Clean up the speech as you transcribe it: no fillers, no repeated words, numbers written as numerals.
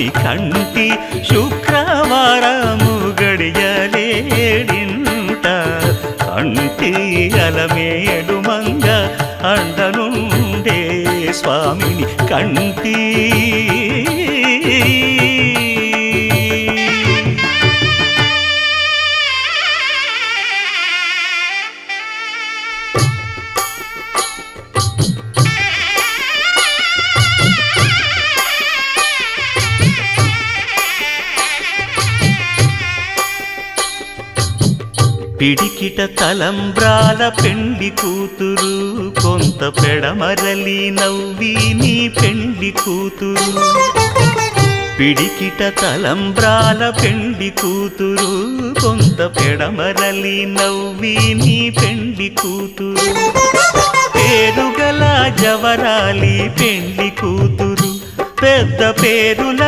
స్వామిని కంటి శుక్రవారము గడియలేడింట కంటి అలమేలు మంగ అండనుండే స్వామిని కంటి పిడికిట తలంబ్రాల పెండ్లి కూతురు కొంత పెడమరలి నవ్వి నీ పెండ్లి కూతురు పిడికిట తలంబ్రాల పెండ్లి కూతురు కొంత పెడమరలి నవ్వి నీ పెండ్లి కూతురు పేరుగల జవరాలి పెండ్లి కూతురు పెద్ద పేరుల